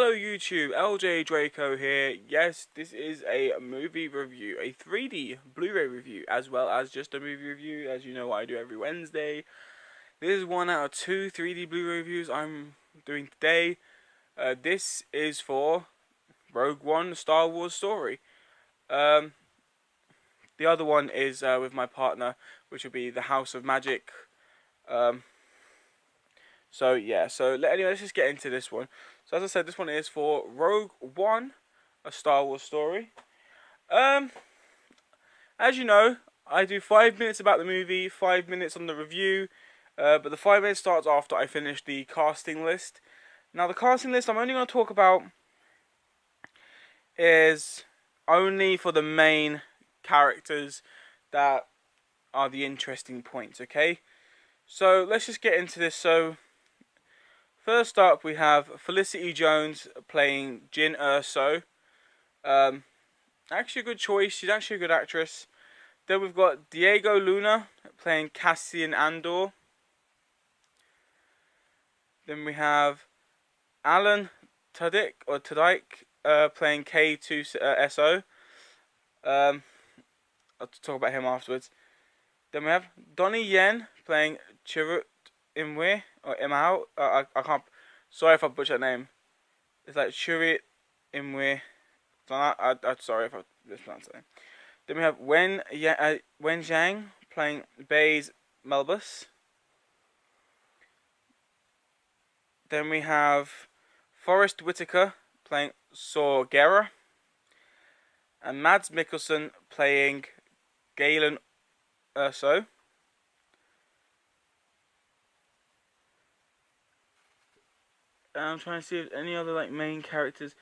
Hello YouTube, LJ Draco here. Yes, this is a movie review, a 3D Blu-ray review, as well as just a movie review, as you know what I do every Wednesday. This is one out of two 3D Blu-ray reviews I'm doing today. This is for Rogue One, Star Wars story. The other one is with my partner, which will be The House of Magic. Anyway, let's just get into this one. So as I said, this one is for Rogue One, a Star Wars story. As you know, I do 5 minutes about the movie, 5 minutes on the review, but the 5 minutes starts after I finish the casting list. Now the casting list I'm only going to talk about is only for the main characters that are the interesting points, okay? So let's just get into this. So first up, we have Felicity Jones playing Jyn Erso. Actually a good choice. She's actually a good actress. Then we've got Diego Luna playing Cassian Andor. Then we have Alan Tudyk playing K2SO. I'll talk about him afterwards. Then we have Donnie Yen playing Chirrut Imwe or Imao. I can't. Sorry if I butcher that name. It's like Chirrut Imwe. I'm sorry if I mispronounced it. Then we have Wen Zhang playing Baze Melbus. Then we have Forrest Whitaker playing Saw Gerrera. And Mads Mikkelsen playing Galen Erso. I'm trying to see if any other main characters.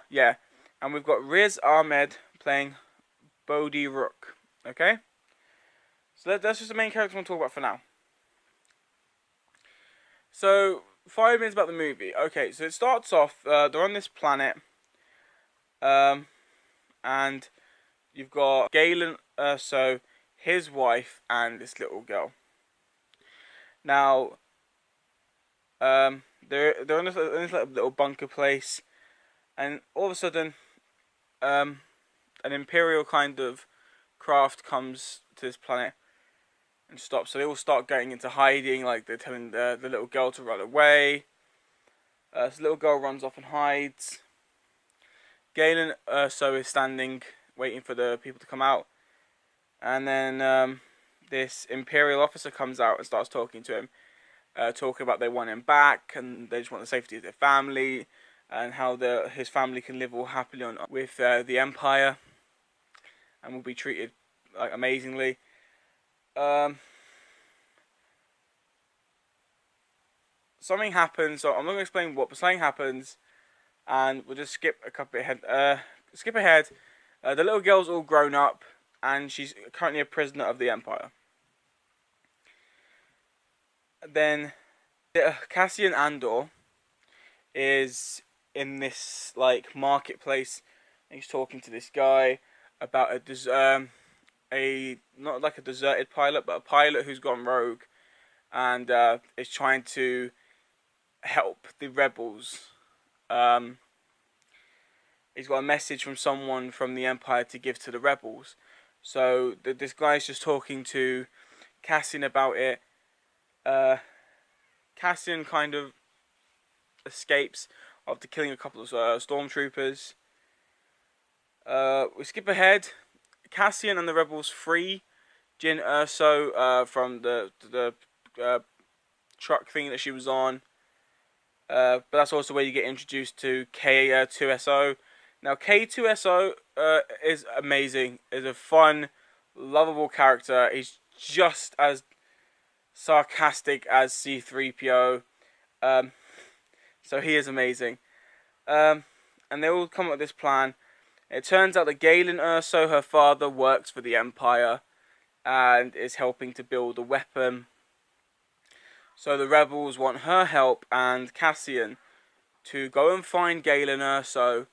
Yeah. And we've got Riz Ahmed playing Bodhi Rook. Okay? So that's just the main character I want to talk about for now. So, 5 minutes about the movie. Okay, so it starts off, they're on this planet. And you've got Galen Erso, his wife, and this little girl. Now, they're in this little bunker place. And all of a sudden, an Imperial kind of craft comes to this planet and stops. So they all start getting into hiding, like they're telling the little girl to run away. So the little girl runs off and hides. Galen Erso is standing, waiting for the people to come out. And then this Imperial officer comes out and starts talking to him. Talking about they want him back, and they just want the safety of their family, and how his family can live all happily with the Empire, and will be treated amazingly. Something happens. So I'm not going to explain what, but something happens, and we'll just skip a couple ahead. Skip ahead. The little girl's all grown up, and she's currently a prisoner of the Empire. Then Cassian Andor is in this marketplace, and he's talking to this guy about not like a deserted pilot, but a pilot who's gone rogue, and is trying to help the rebels. He's got a message from someone from the Empire to give to the rebels. So this guy's just talking to Cassian about it. Cassian kind of escapes after killing a couple of stormtroopers. We skip ahead. Cassian and the rebels free Jyn Erso from the truck thing that she was on. But that's also where you get introduced to K2SO. Now K2SO is amazing. Is a fun, lovable character. He's just as sarcastic as C-3PO. So he is amazing. And they all come up with this plan. It turns out that Galen Erso, her father, works for the Empire and is helping to build a weapon. So the rebels want her help and Cassian to go and find Galen Erso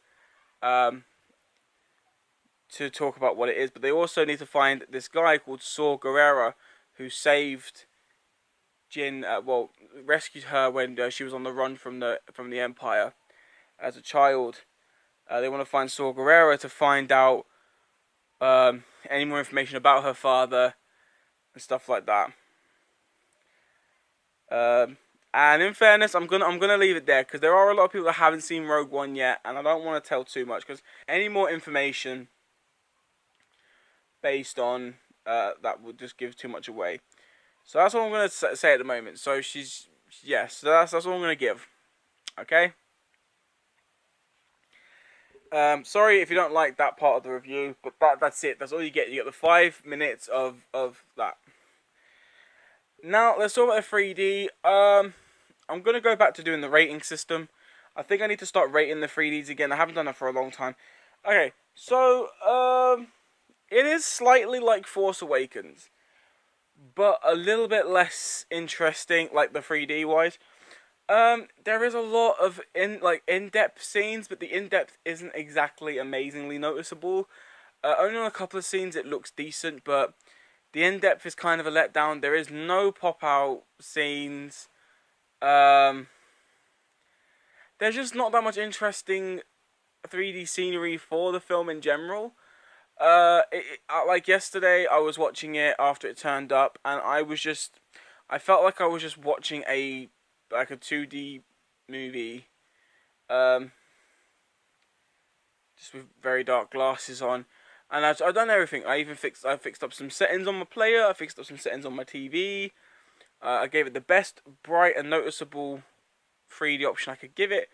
to talk about what it is. But they also need to find this guy called Saw Gerrera, who saved Jyn, rescued her when she was on the run from the Empire. as a child. They want to find Saw Gerrera to find out any more information about her father and stuff like that. And in fairness, I'm gonna leave it there because there are a lot of people that haven't seen Rogue One yet, and I don't want to tell too much because any more information based on that would just give too much away. So that's all I'm gonna say at the moment. So so that's all I'm gonna give. Okay. Sorry if you don't like that part of the review, but that's it. That's all you get. You get the 5 minutes of that. Now let's talk about the 3D. I'm gonna go back to doing the rating system. I think I need to start rating the 3Ds again. I haven't done it for a long time. Okay, so it is slightly like Force Awakens, but a little bit less interesting, like the 3D wise. There is a lot of in-depth scenes, but the in-depth isn't exactly amazingly noticeable. Only on a couple of scenes it looks decent, but the in-depth is kind of a letdown. There is no pop-out scenes. There's just not that much interesting 3D scenery for the film in general. Like yesterday, I was watching it after it turned up, and I felt like I was just watching a 2D movie, just with very dark glasses on, and I've done everything. I fixed up some settings on my player. I fixed up some settings on my TV. I gave it the best bright and noticeable 3D option I could give it,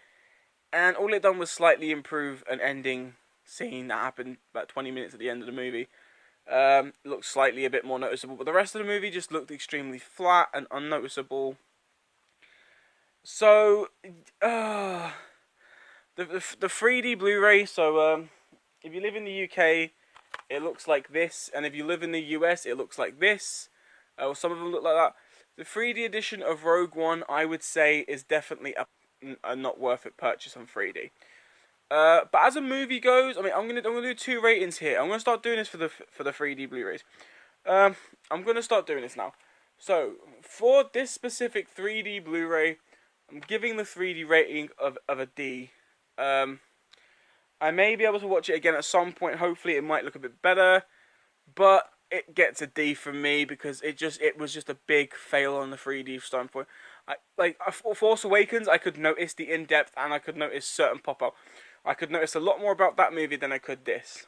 and all it done was slightly improve an ending scene that happened about 20 minutes at the end of the movie. Looked slightly a bit more noticeable, but the rest of the movie just looked extremely flat and unnoticeable. So, the 3D Blu-ray. So, if you live in the UK, it looks like this, and if you live in the US, it looks like this. Or some of them look like that. The 3D edition of Rogue One, I would say, is definitely a not worth it purchase on 3D. But as a movie goes, I mean, I'm gonna do 2 ratings here. I'm gonna start doing this for the 3D Blu-rays. I'm gonna start doing this now. So for this specific 3D Blu-ray, I'm giving the 3D rating of a D. I may be able to watch it again at some point. Hopefully, it might look a bit better, but it gets a D from me because it was just a big fail on the 3D standpoint. Force Awakens, I could notice the in-depth and I could notice certain pop-up. I could notice a lot more about that movie than I could this.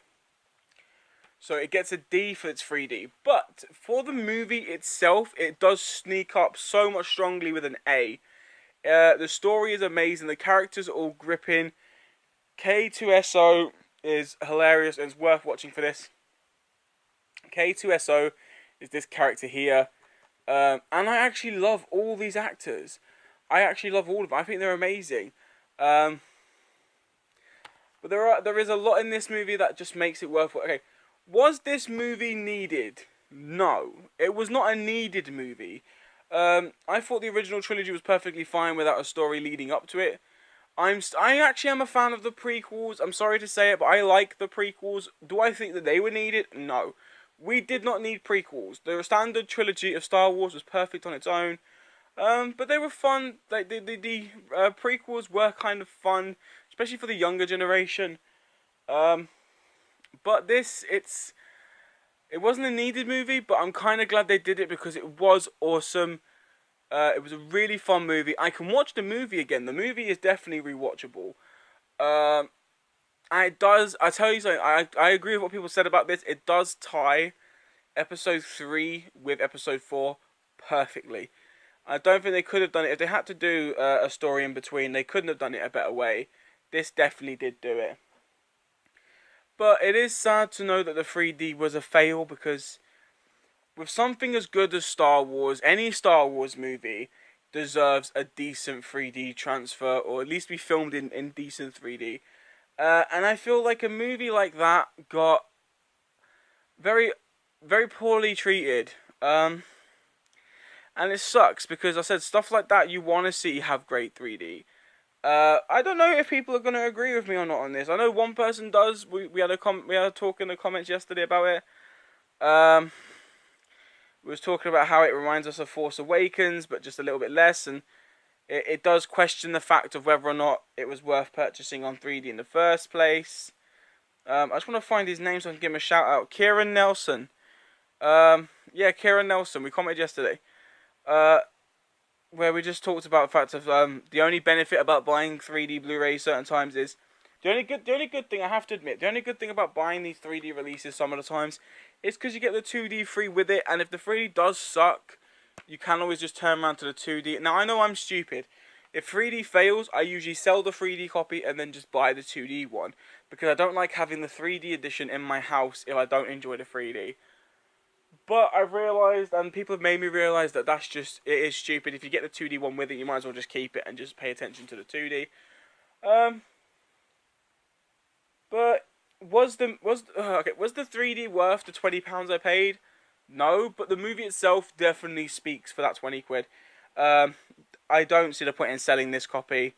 So it gets a D for its 3D. But for the movie itself, it does sneak up so much strongly with an A. The story is amazing. The characters are all gripping. K2SO is hilarious and it's worth watching for this. K2SO is this character here. And I actually love all these actors. I actually love all of them. I think they're amazing. But there is a lot in this movie that just makes it worth it. Okay, was this movie needed? No, it was not a needed movie. I thought the original trilogy was perfectly fine without a story leading up to it. I actually am a fan of the prequels. I'm sorry to say it, but I like the prequels. Do I think that they were needed? No. We did not need prequels. The standard trilogy of Star Wars was perfect on its own. But they were fun. Like the prequels were kind of fun, especially for the younger generation. But it wasn't a needed movie, but I'm kind of glad they did it because it was awesome. It was a really fun movie. I can watch the movie again. The movie is definitely rewatchable. And it does. I tell you something. I agree with what people said about this. It does tie Episode 3 with Episode 4 perfectly. I don't think they could have done it. If they had to do a story in between, they couldn't have done it a better way. This definitely did do it. But it is sad to know that the 3D was a fail because with something as good as Star Wars, any Star Wars movie deserves a decent 3D transfer, or at least be filmed in decent 3D. And I feel like a movie like that got very, very poorly treated. And it sucks because I said stuff like that you want to see have great 3D. I don't know if people are going to agree with me or not on this. I know one person does. We had a talk in the comments yesterday about it. We was talking about how it reminds us of Force Awakens, but just a little bit less. And it does question the fact of whether or not it was worth purchasing on 3D in the first place. I just want to find his name so I can give him a shout out. Kieran Nelson. Yeah, Kieran Nelson. We commented yesterday. Where we just talked about the fact of the only benefit about buying 3D Blu-ray certain times is the only good thing I have to admit, the only good thing about buying these 3D releases some of the times is because you get the 2D free with it, and if the 3D does suck, you can always just turn around to the 2D. Now I know I'm stupid. If 3D fails, I usually sell the 3D copy and then just buy the 2D one, because I don't like having the 3D edition in my house if I don't enjoy the 3D. But I've realised, and people have made me realise, that it is stupid. If you get the 2D one with it, you might as well just keep it and just pay attention to the 2D. But was the 3D worth the £20 I paid? No, but the movie itself definitely speaks for that 20 quid. I don't see the point in selling this copy,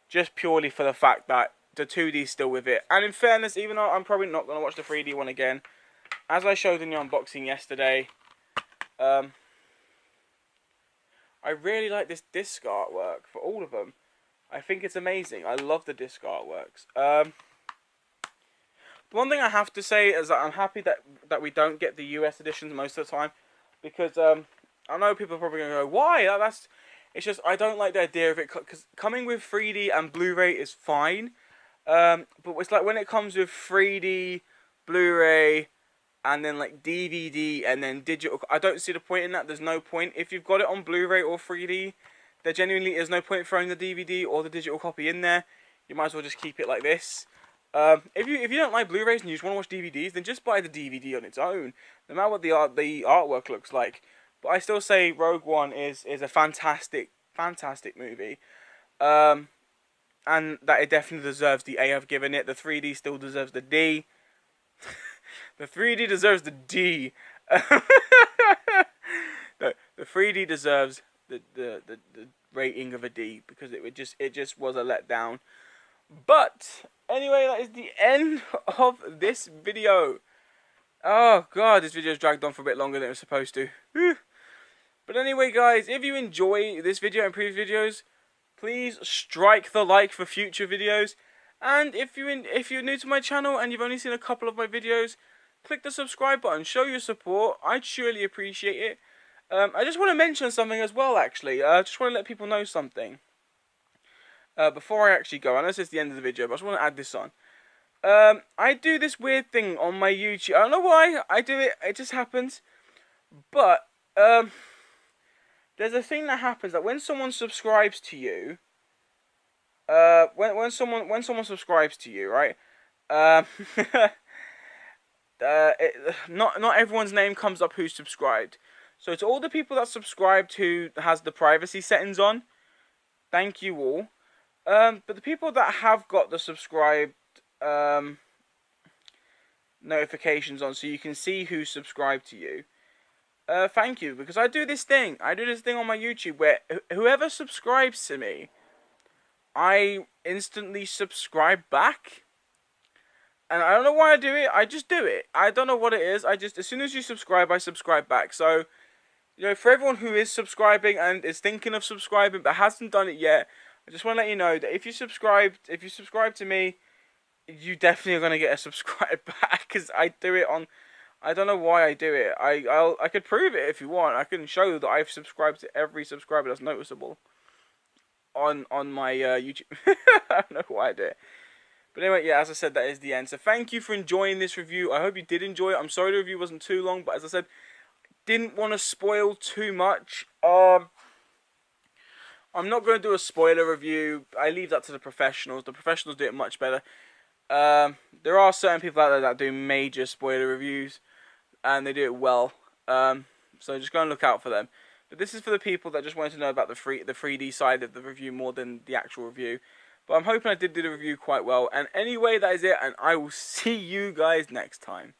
just purely for the fact that the 2D is still with it. And in fairness, even though I'm probably not going to watch the 3D one again, as I showed in the unboxing yesterday, I really like this disc artwork for all of them. I think it's amazing. I love the disc artworks. The one thing I have to say is that I'm happy that we don't get the US editions most of the time, because I know people are probably going to go, why? It's just, I don't like the idea of it, because coming with 3D and Blu-ray is fine, but it's like when it comes with 3D, Blu-ray, and then like DVD, and then digital, I don't see the point in that. There's no point. If you've got it on Blu-ray or 3D, there genuinely is no point throwing the DVD or the digital copy in there. You might as well just keep it like this. If you don't like Blu-rays and you just want to watch DVDs, then just buy the DVD on its own, no matter what the artwork looks like. But I still say Rogue One is a fantastic movie, and that it definitely deserves the A I've given it. The 3D still deserves the D. The 3D deserves the D. No, the 3D deserves the rating of a D, because it just was a letdown. But anyway, that is the end of this video. Oh god, this video's dragged on for a bit longer than it was supposed to. Whew. But anyway, guys, if you enjoy this video and previous videos, please strike the like for future videos. And if you're new to my channel and you've only seen a couple of my videos, click the subscribe button. Show your support. I'd surely appreciate it. I just want to mention something as well, actually. I just want to let people know something. Before I actually go, I know this is the end of the video, but I just want to add this on. I do this weird thing on my YouTube. I don't know why I do it. It just happens. But there's a thing that happens that when someone subscribes to you, when someone subscribes to you, right? Not everyone's name comes up who's subscribed. So to all the people that subscribed who has the privacy settings on, thank you all. But the people that have got the subscribed notifications on, so you can see who's subscribed to you, thank you, because I do this thing on my YouTube where whoever subscribes to me, I instantly subscribe back. And I don't know why I do it. I just do it. I don't know what it is. As soon as you subscribe, I subscribe back. So, for everyone who is subscribing and is thinking of subscribing but hasn't done it yet, I just want to let you know that if you subscribe to me, you definitely are going to get a subscribe back, because I do it on, I don't know why I do it. I could prove it if you want. I can show that I've subscribed to every subscriber that's noticeable on my YouTube. I don't know why I do it. But anyway, yeah, as I said, that is the end. So thank you for enjoying this review. I hope you did enjoy it. I'm sorry the review wasn't too long, but as I said, didn't want to spoil too much. I'm not going to do a spoiler review. I leave that to the professionals. The professionals do it much better. There are certain people out there that do major spoiler reviews, and they do it well. So just go and look out for them. But this is for the people that just wanted to know about the 3D side of the review more than the actual review. But I'm hoping I did do the review quite well. And anyway, that is it, and I will see you guys next time.